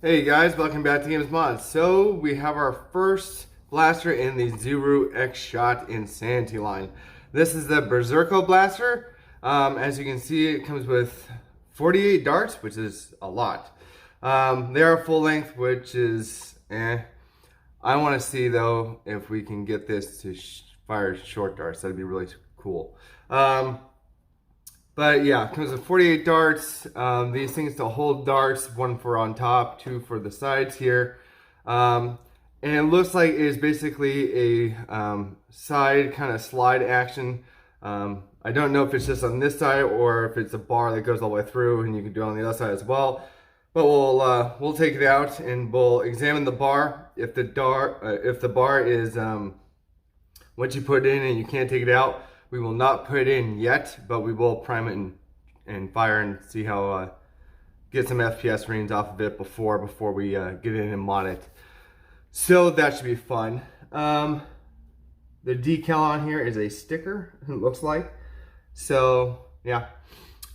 Hey guys, welcome back to Games Mods. So we have our first blaster in the Zuru X-Shot Insanity line. This is the Berzerko blaster. As you can see, it comes with 48 darts, which is a lot. They are full length, which is I want to see though if we can get this to fire short darts. That'd be really cool. But yeah, it comes with 48 darts. These things to hold darts, one for on top, two for the sides here. And it looks like it's basically a side kind of slide action. I don't know if it's just on this side or if it's a bar that goes all the way through and you can do it on the other side as well. But we'll take it out and we'll examine the bar. If the bar is once you put it in and you can't take it out, we will not put it in yet, but we will prime it and fire and see how, get some FPS readings off of it before we get in and mod it. So that should be fun. The decal on here is a sticker, it looks like. So yeah,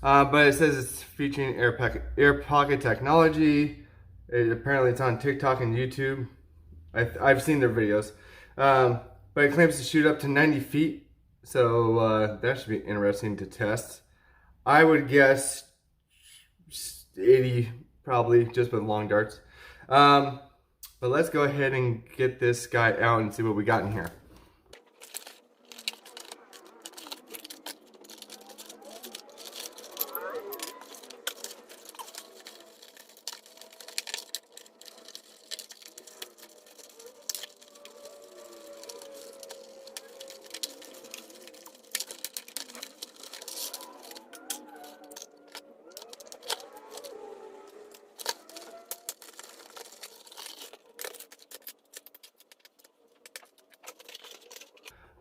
but it says it's featuring air pocket technology. Apparently it's on TikTok and YouTube. I've seen their videos. But it claims to shoot up to 90 feet. So that should be interesting to test. I would guess 80 probably, just with long darts. But let's go ahead and get this guy out and see what we got in here.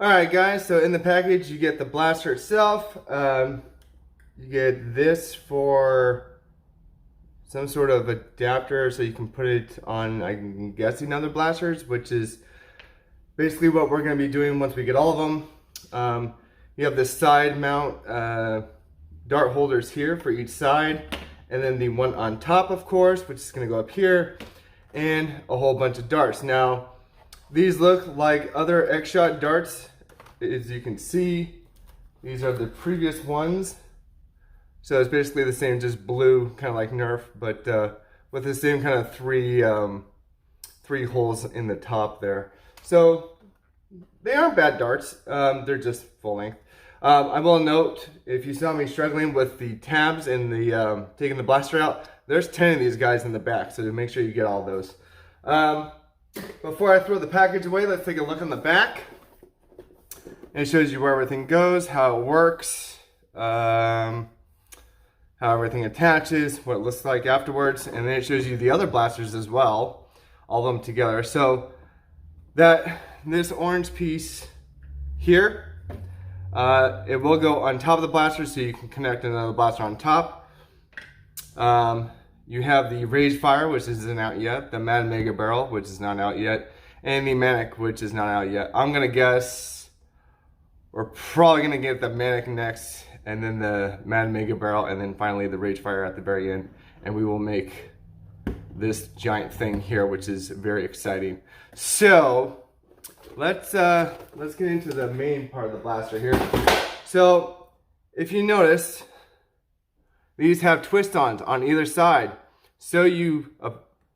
Alright guys, so in the package you get the blaster itself. You get this for some sort of adapter so you can put it on, I'm guessing, other blasters, which is basically what we're going to be doing once we get all of them. You have the side mount dart holders here for each side, and then the one on top, of course, which is going to go up here, and a whole bunch of darts. Now, these look like other X-Shot darts. As you can see, these are the previous ones. So it's basically the same, just blue, kind of like Nerf, but with the same kind of three holes in the top there. So they aren't bad darts. They're just full length. I will note, if you saw me struggling with the tabs and the taking the blaster out, there's 10 of these guys in the back, so make sure you get all those. Before I throw the package away, let's take a look on the back. It shows you where everything goes, how it works, how everything attaches, what it looks like afterwards, and then it shows you the other blasters as well, all of them together. So this orange piece here, it will go on top of the blaster so you can connect another blaster on top. You have the Rage Fire, which isn't out yet, the Mad Mega Barrel, which is not out yet, and the Manic, which is not out yet. I'm gonna guess we're probably gonna get the Manic next, and then the Mad Mega Barrel, and then finally the Rage Fire at the very end, and we will make this giant thing here, which is very exciting. So let's get into the main part of the blaster here. So if you notice, these have twist-ons on either side, so you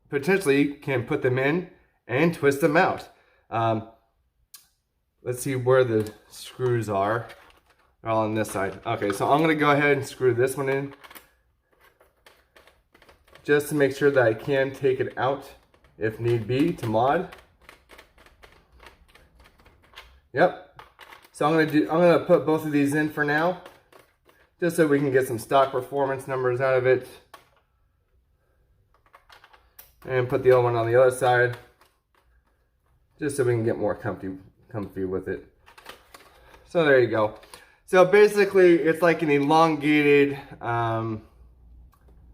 potentially can put them in and twist them out. Let's see where the screws are. They're all on this side. Okay, so I'm gonna go ahead and screw this one in, just to make sure that I can take it out if need be to mod. Yep. So I'm gonna put both of these in for now, just so we can get some stock performance numbers out of it. And put the other one on the other side, just so we can get more comfy with it. So there you go. So basically, it's like an elongated, how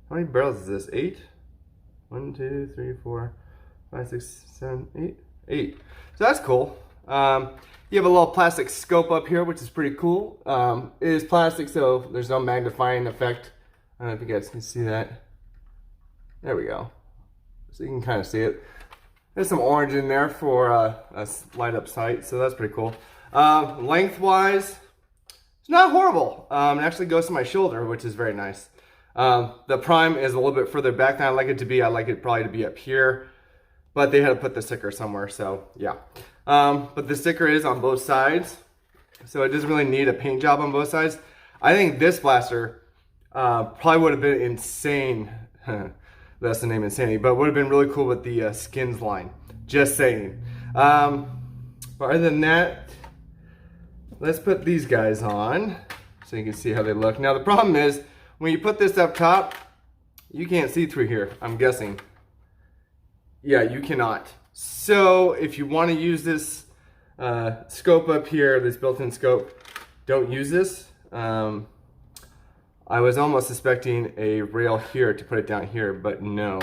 many barrels is this? 8? 1, 2, 3, 4, 5, 6, 7, 8. 8. So that's cool. You have a little plastic scope up here, which is pretty cool. It is plastic, so there's no magnifying effect. I don't know if you guys can see that. There we go. so you can kind of see it. There's some orange in there for a light up sight, so that's pretty cool. Lengthwise, it's not horrible. It actually goes to my shoulder, which is very nice. The prime is a little bit further back than I like it to be. I like it probably to be up here, but they had to put the sticker somewhere, so yeah. But the sticker is on both sides, so it doesn't really need a paint job on both sides. I think this blaster probably would have been insane. That's the name, Insanity, but would have been really cool with the skins line. Just saying. But other than that, let's put these guys on so you can see how they look. Now the problem is, when you put this up top, you can't see through here, I'm guessing. Yeah, you cannot. So if you want to use this scope up here, this built-in scope, don't use this. I was almost suspecting a rail here to put it down here, but no.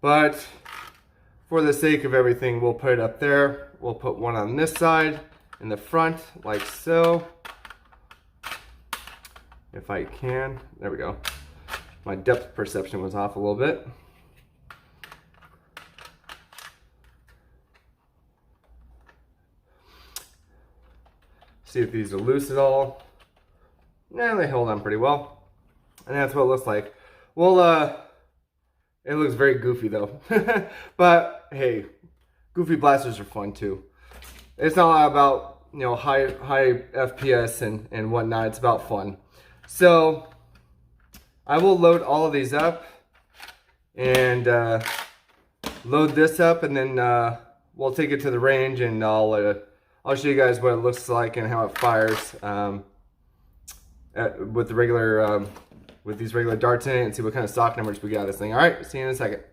But for the sake of everything, we'll put it up there. We'll put one on this side in the front, like so. If I can, there we go. My depth perception was off a little bit. See if these are loose at all. Yeah, they hold on pretty well. And that's what it looks like. Well, it looks very goofy though. But hey, goofy blasters are fun too. It's not all about, you know, high FPS and whatnot. It's about fun. So I will load all of these up and load this up, and then we'll take it to the range, and I'll show you guys what it looks like and how it fires with the regular with these regular darts in it, and see what kind of stock numbers we got this thing. All right, see you in a second.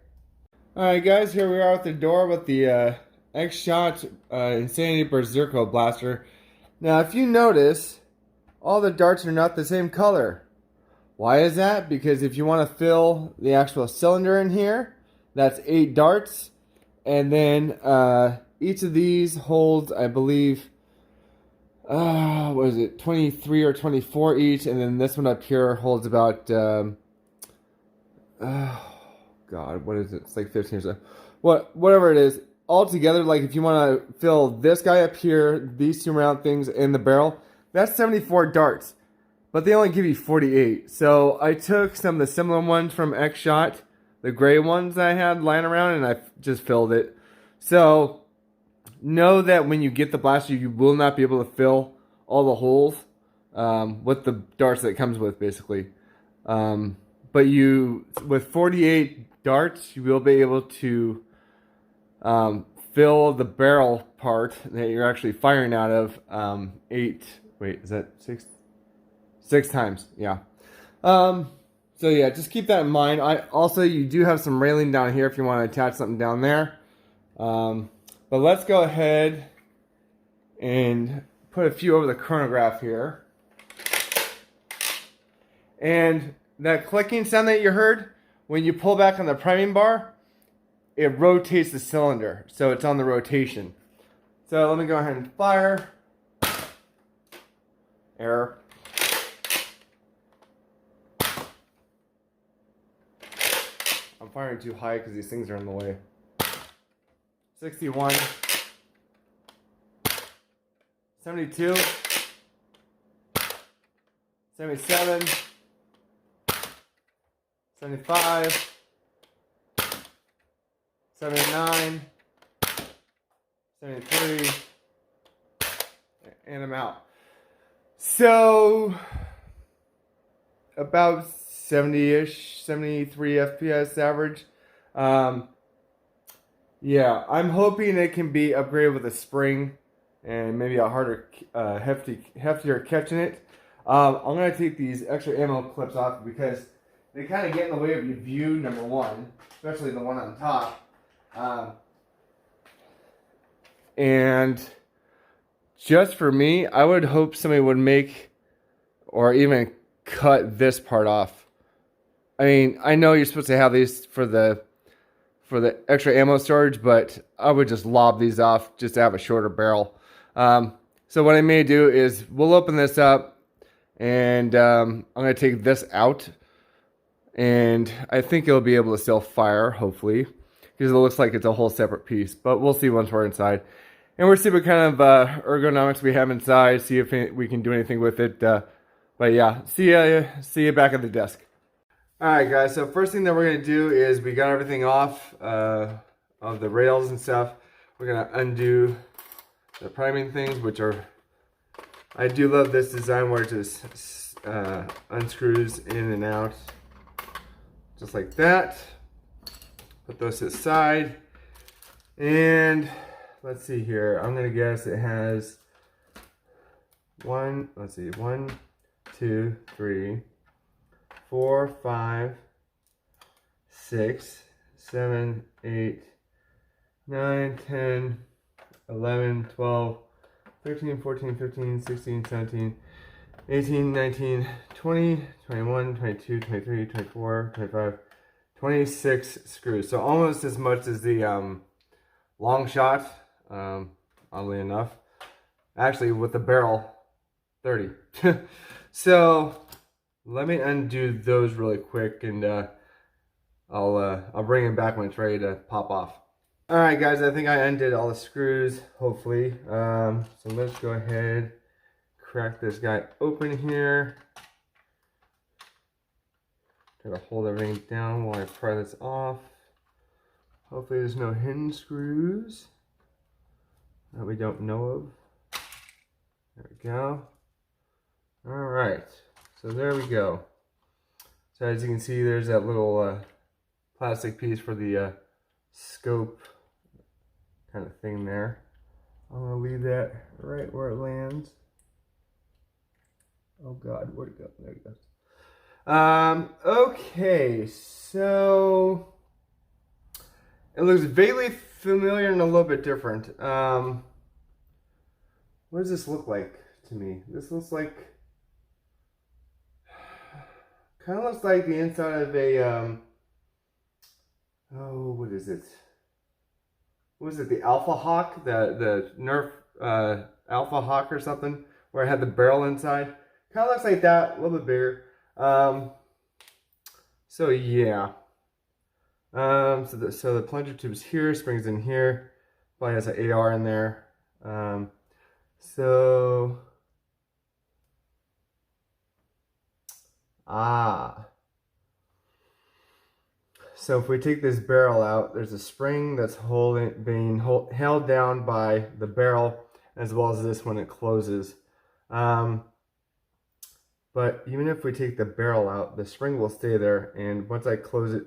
All right, guys, here we are at the door with the X-Shot Insanity Berzerko blaster. Now, if you notice, all the darts are not the same color. Why is that? Because if you want to fill the actual cylinder in here, that's 8 darts, and then each of these holds, I believe, what is it, 23 or 24 each, and then this one up here holds about, oh God, what is it? It's like 15 or so. Whatever it is, all together, like if you want to fill this guy up here, these two round things in the barrel, that's 74 darts, but they only give you 48. So I took some of the similar ones from X-Shot, the gray ones I had lying around, and I just filled it. So know that when you get the blaster, you will not be able to fill all the holes with the darts that it comes with, basically. But with 48 darts, you will be able to fill the barrel part that you're actually firing out of 6 times, yeah. So yeah, just keep that in mind. Also, you do have some railing down here if you want to attach something down there. But let's go ahead and put a few over the chronograph here. And that clicking sound that you heard, when you pull back on the priming bar, it rotates the cylinder, so it's on the rotation. So let me go ahead and fire. Error. I'm firing too high because these things are in the way. 61, 72, 77, 75, 79, 73, and I'm out. So about 70-ish, 73 FPS average. Yeah, I'm hoping it can be upgraded with a spring and maybe a harder, heftier catch in it. I'm going to take these extra ammo clips off because they kind of get in the way of your view, number one, especially the one on top. And just for me, I would hope somebody would make or even cut this part off. I mean, I know you're supposed to have these for the extra ammo storage, but I would just lob these off just to have a shorter barrel. So what I may do is we'll open this up, and I'm going to take this out, and I think it'll be able to still fire, hopefully. because it looks like it's a whole separate piece. But we'll see once we're inside. And we'll see what kind of ergonomics we have inside, see if we can do anything with it. But yeah, see you back at the desk. Alright guys, so first thing that we're going to do is we got everything off of the rails and stuff. We're going to undo the priming things, which are, I do love this design where it just unscrews in and out, just like that. Put those to the side, and let's see here, I'm going to guess it has one, 2, 3, 4, 5, 6, 7, 8, 9, 10, 11, 12, 13, 14, 15, 16, 17, 18, 19, 20, 21, 22, 23, 24, 25, 26 screws. So almost as much as the long shot, oddly enough. Actually, with the barrel, 30. So let me undo those really quick, and I'll bring them back when it's ready to pop off. All right, guys, I think I undid all the screws, hopefully. So let's go ahead, crack this guy open here. Try to hold everything down while I pry this off. Hopefully there's no hidden screws that we don't know of. There we go. All right, so there we go. So as you can see, there's that little plastic piece for the scope kind of thing there. I'm gonna leave that right where it lands. Oh God, where'd it go? There it goes. Okay, so it looks vaguely familiar and a little bit different. What does this look like to me? This looks like, kind of looks like the inside of a, oh, what is it? What was it, the Alpha Hawk? The Nerf Alpha Hawk or something, where it had the barrel inside. Kind of looks like that, a little bit bigger. So yeah. So the plunger tube's here, springs in here, probably has an AR in there. So so if we take this barrel out, there's a spring that's being held down by the barrel, as well as this when it closes. But even if we take the barrel out, the spring will stay there, and once I close it,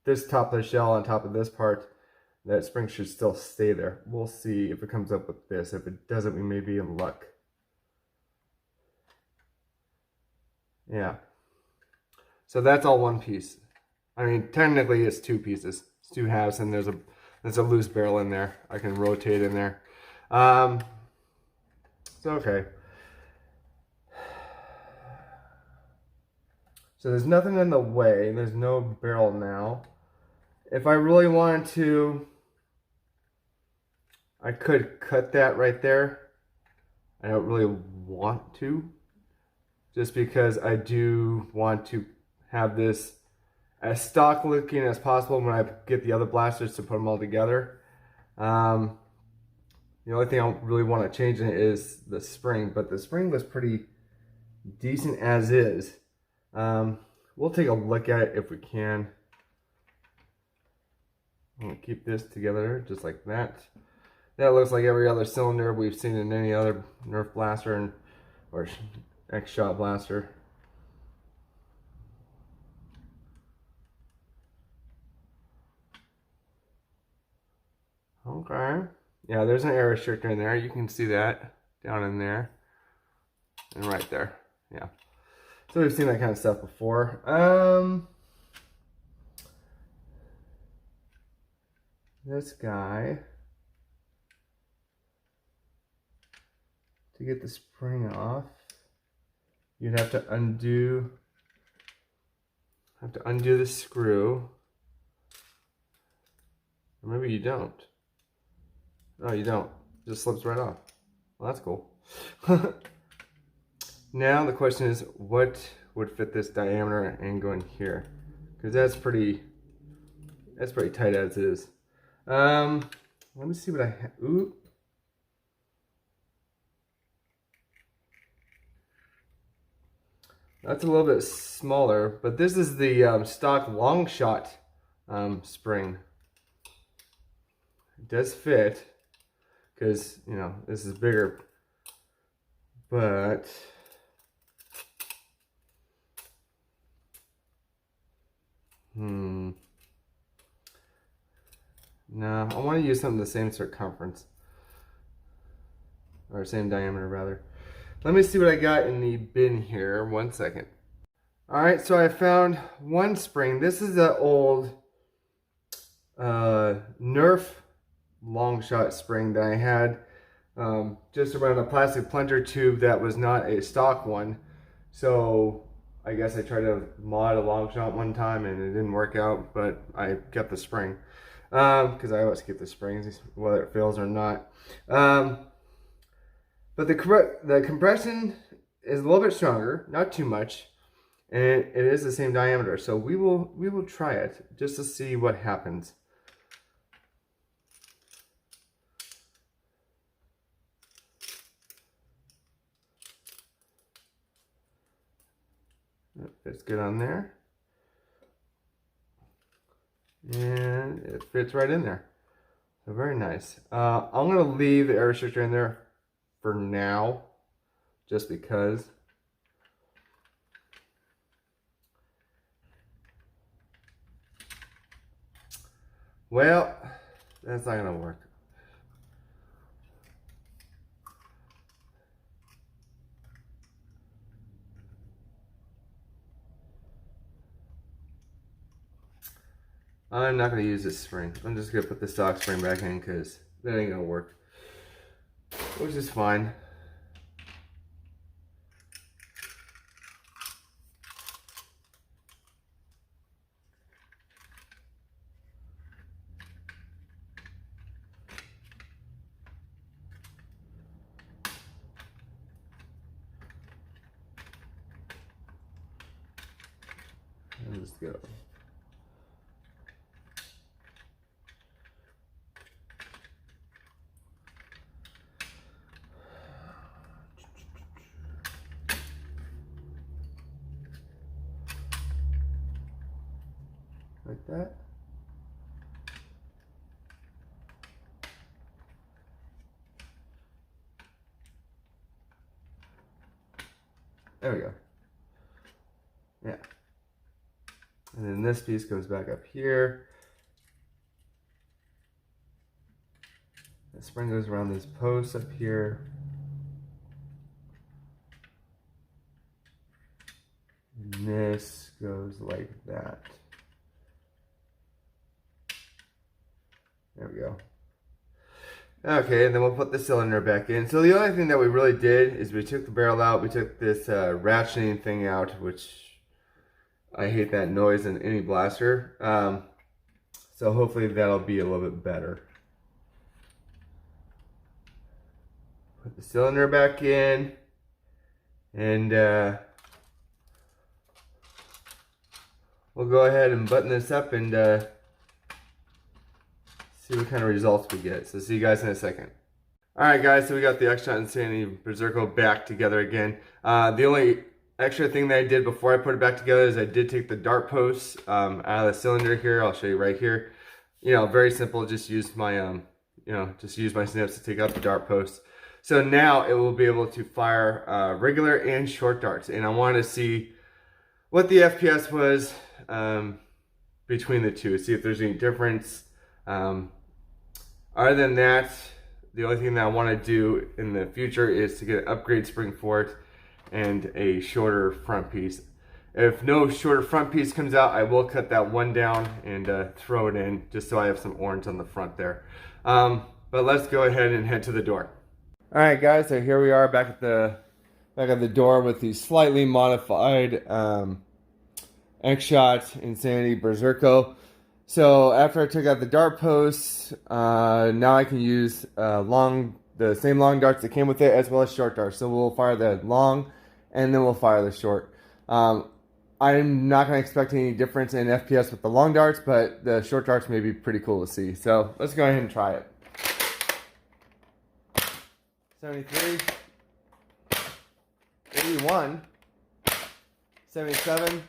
this top of the shell on top of this part, that spring should still stay there. We'll see if it comes up with this. If it doesn't, we may be in luck. Yeah. So that's all one piece. I mean, technically it's two pieces. It's two halves, and there's a loose barrel in there. I can rotate in there. So okay. So there's nothing in the way. There's no barrel now. If I really wanted to, I could cut that right there. I don't really want to, just because I do want to have this as stock looking as possible when I get the other blasters to put them all together. The only thing I really want to change in it is the spring, but the spring was pretty decent as is. We'll take a look at it if we can. I'm gonna keep this together just like that. That looks like every other cylinder we've seen in any other Nerf blaster or X-Shot blaster. Okay. Yeah, there's an air restrictor in there. You can see that down in there and right there. Yeah. So we've seen that kind of stuff before. This guy, to get the spring off, you'd have to undo the screw. Or maybe you don't. No, you don't. It just slips right off. Well, that's cool. Now the question is, what would fit this diameter and go in here? Because that's pretty, That's pretty tight as it is. Let me see what I have. Ooh. That's a little bit smaller, but this is the stock long shot spring. It does fit because, you know, this is bigger, but no, I want to use something the same circumference, or same diameter rather. Let me see what I got in the bin here. 1 second. All right, so I found one spring. This is an old Nerf long shot spring that I had just around a plastic plunger tube that was not a stock one. So I guess I tried to mod a long shot one time and it didn't work out, but I kept the spring because I always keep the springs whether it fails or not. But the compression is a little bit stronger, not too much, and it is the same diameter. So we will try it just to see what happens. It fits good on there, and it fits right in there. So very nice. I'm gonna leave the air restrictor in there for now, just because. Well, that's not gonna work. I'm not gonna use this spring. I'm just gonna put the stock spring back in because that ain't gonna work. Which is fine. Let's go. Like that. There we go. Yeah. And then this piece goes back up here. The spring goes around these posts up here. And this goes like that. There we go. Okay, and then we'll put the cylinder back in. So the only thing that we really did is we took the barrel out, we took this ratcheting thing out, which I hate that noise in any blaster. So hopefully that'll be a little bit better. Put the cylinder back in, and we'll go ahead and button this up and see what kind of results we get. So see you guys in a second. Alright guys, so we got the X-Shot Insanity Berzerko back together again. The only extra thing that I did before I put it back together is I did take the dart posts out of the cylinder here. I'll show you right here. You know, very simple, just use my just use my snips to take out the dart posts. So now it will be able to fire regular and short darts, and I wanted to see what the FPS was between the two, see if there's any difference. Other than that, the only thing that I want to do in the future is to get an upgrade spring for it and a shorter front piece. If no shorter front piece comes out, I will cut that one down and throw it in just so I have some orange on the front there. But let's go ahead and head to the door. All right, guys, so here we are back at the door with the slightly modified X-Shot Insanity Berzerko. So after I took out the dart posts, now I can use the same long darts that came with it as well as short darts. So we'll fire the long and then we'll fire the short. I'm not going to expect any difference in FPS with the long darts, but the short darts may be pretty cool to see. So let's go ahead and try it. 73, 81, 77,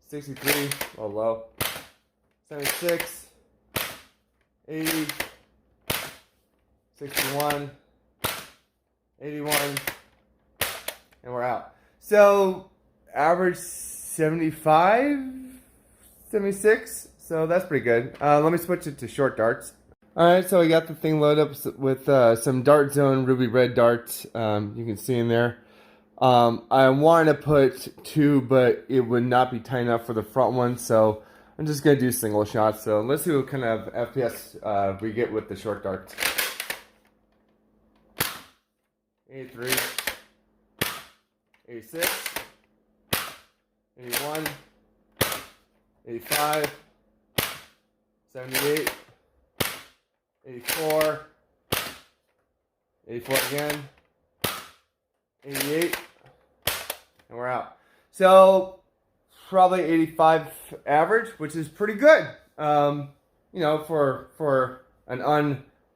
63, a little low, 76, 80, 61, 81, and we're out. So average 75, 76, so that's pretty good. Let me switch it to short darts. Alright, so I got the thing loaded up with some Dart Zone Ruby Red darts, you can see in there. I wanted to put 2, but it would not be tight enough for the front one, so I'm just going to do single shots. So let's see what kind of FPS we get with the short darts. 83, 86, 81, 85, 78, 84, 84 again, 88, and we're out. So probably 85 average, which is pretty good. You know, for an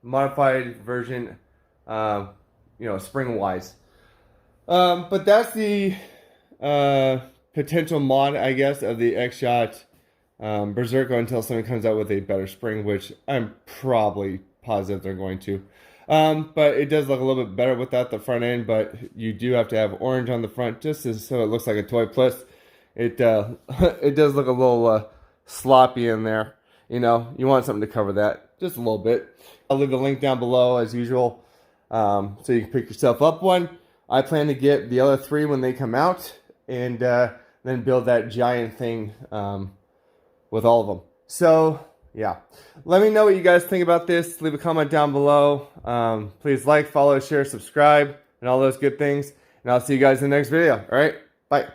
unmodified version, you know, spring wise. But that's the potential mod, I guess, of the X-Shot Berzerko until someone comes out with a better spring, which I'm probably positive they're going to. But it does look a little bit better without the front end, but you do have to have orange on the front just so it looks like a toy. Plus, it it does look a little sloppy in there. You know, you want something to cover that just a little bit. I'll leave the link down below as usual, so you can pick yourself up one. I plan to get the other 3 when they come out, and then build that giant thing with all of them. So yeah, let me know what you guys think about this. Leave a comment down below. Please like, follow, share, subscribe, and all those good things. And I'll see you guys in the next video. All right, bye.